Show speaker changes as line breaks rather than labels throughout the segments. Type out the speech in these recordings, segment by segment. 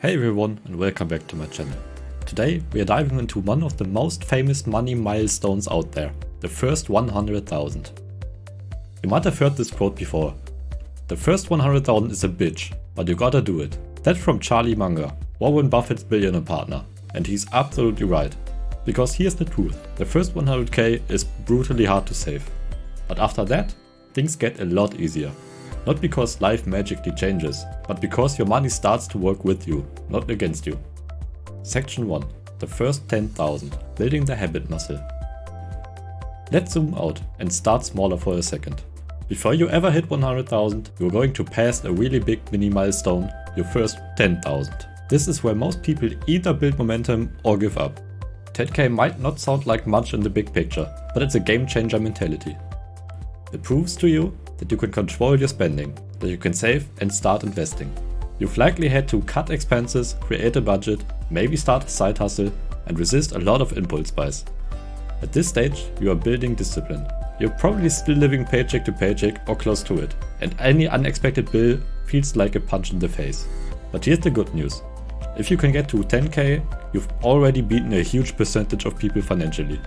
Hey everyone and welcome back to my channel. Today we are diving into one of the most famous money milestones out there, the first 100,000. You might have heard this quote before. The first 100,000 is a bitch, but you gotta do it. That's from Charlie Munger, Warren Buffett's billionaire partner, and he's absolutely right. Because here's the truth, the first 100k is brutally hard to save. But after that, things get a lot easier. Not because life magically changes, but because your money starts to work with you, not against you. Section 1. The first 10,000. Building the habit muscle. Let's zoom out and start smaller for a second. Before you ever hit 100,000, you're going to pass a really big mini milestone, your first 10,000. This is where most people either build momentum or give up. 10k might not sound like much in the big picture, but it's a game changer mentality. It proves to you that you can control your spending, that you can save and start investing. You've likely had to cut expenses, create a budget, maybe start a side hustle, and resist a lot of impulse buys. At this stage, you are building discipline. You're probably still living paycheck to paycheck or close to it, and any unexpected bill feels like a punch in the face. But here's the good news. If you can get to 10k, you've already beaten a huge percentage of people financially.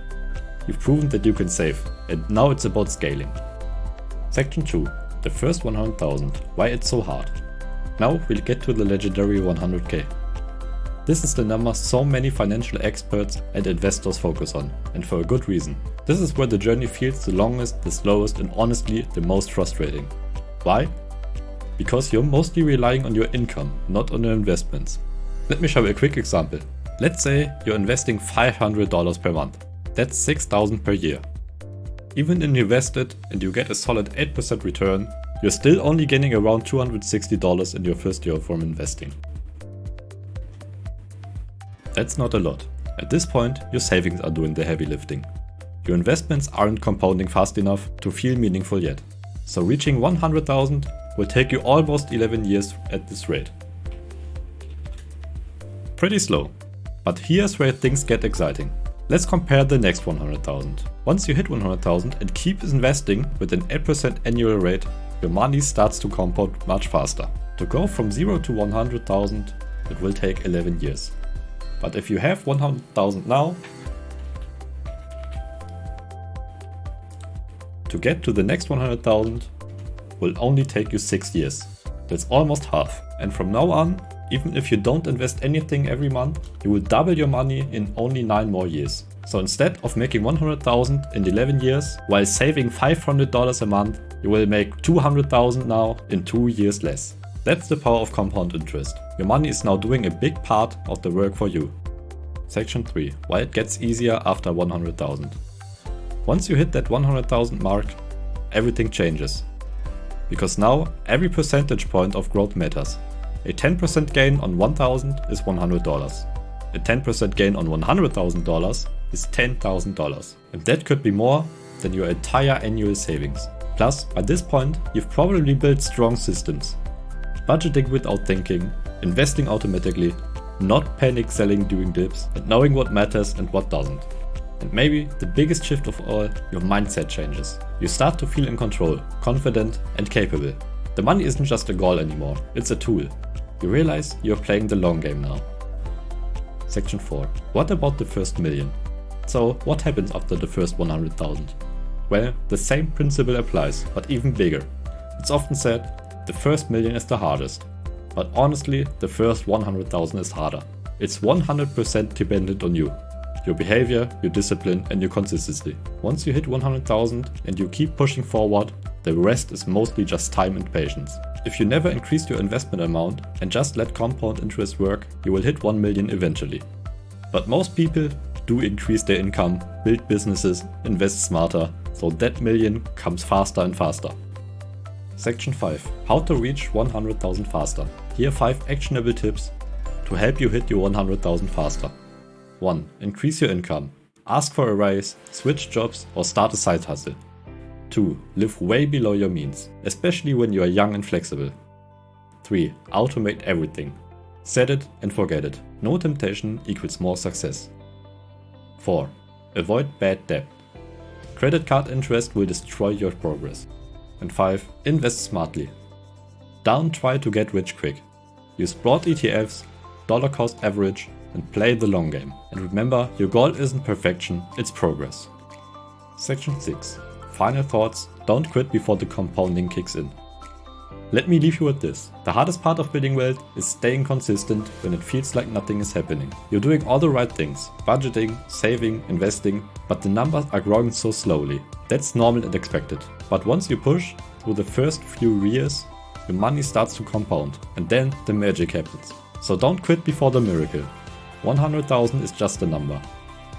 You've proven that you can save, and now it's about scaling. Section 2. The first 100,000. Why it's so hard. Now we'll get to the legendary 100k. This is the number so many financial experts and investors focus on, and for a good reason. This is where the journey feels the longest, the slowest, and honestly the most frustrating. Why? Because you're mostly relying on your income, not on your investments. Let me show you a quick example. Let's say you're investing $500 per month. That's $6,000 per year. Even if you invest it and you get a solid 8% return, you're still only gaining around $260 in your first year from investing. That's not a lot. At this point, your savings are doing the heavy lifting. Your investments aren't compounding fast enough to feel meaningful yet. So reaching 100,000 will take you almost 11 years at this rate. Pretty slow. But here's where things get exciting. Let's compare the next 100,000. Once you hit 100,000 and keep investing with an 8% annual rate, your money starts to compound much faster. To go from 0 to 100,000, it will take 11 years. But if you have 100,000 now, to get to the next 100,000 will only take you 6 years. That's almost half. And from now on, even if you don't invest anything every month, you will double your money in only 9 more years. So instead of making 100,000 in 11 years, while saving $500 a month, you will make 200,000 now in 2 years less. That's the power of compound interest. Your money is now doing a big part of the work for you. Section 3. Why it gets easier after 100,000. Once you hit that 100,000 mark, everything changes. Because now every percentage point of growth matters. A 10% gain on $1,000 is $100. A 10% gain on $100,000 is $10,000. And that could be more than your entire annual savings. Plus, by this point, you've probably built strong systems. Budgeting without thinking, investing automatically, not panic selling during dips, and knowing what matters and what doesn't. And maybe the biggest shift of all, your mindset changes. You start to feel in control, confident and capable. The money isn't just a goal anymore, it's a tool. You realize you're playing the long game now. Section 4. What about the first million? So what happens after the first 100,000? Well, the same principle applies, but even bigger. It's often said, the first million is the hardest. But honestly, the first 100,000 is harder. It's 100% dependent on you. Your behavior, your discipline and your consistency. Once you hit 100,000 and you keep pushing forward, the rest is mostly just time and patience. If you never increase your investment amount and just let compound interest work, you will hit 1 million eventually. But most people do increase their income, build businesses, invest smarter, so that million comes faster and faster. Section 5. How to reach 100,000 faster. Here are 5 actionable tips to help you hit your 100,000 faster. 1. Increase your income. Ask for a raise, switch jobs or start a side hustle. 2. Live way below your means, especially when you are young and flexible. 3. Automate everything. Set it and forget it. No temptation equals more success. 4. Avoid bad debt. Credit card interest will destroy your progress. And 5. Invest smartly. Don't try to get rich quick. Use broad ETFs, dollar cost average and play the long game. And remember, your goal isn't perfection, it's progress. Section 6. Final thoughts, don't quit before the compounding kicks in. Let me leave you with this. The hardest part of building wealth is staying consistent when it feels like nothing is happening. You're doing all the right things, budgeting, saving, investing, but the numbers are growing so slowly. That's normal and expected. But once you push through the first few years, your money starts to compound and then the magic happens. So don't quit before the miracle. 100,000 is just a number.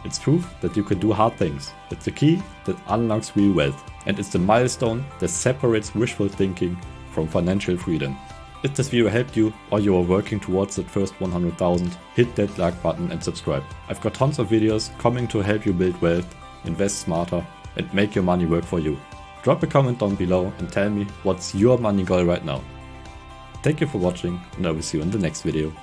It's proof that you can do hard things. It's the key that unlocks real wealth. And it's the milestone that separates wishful thinking from financial freedom. If this video helped you or you are working towards that first 100,000, hit that like button and subscribe. I've got tons of videos coming to help you build wealth, invest smarter and make your money work for you. Drop a comment down below and tell me what's your money goal right now. Thank you for watching and I will see you in the next video.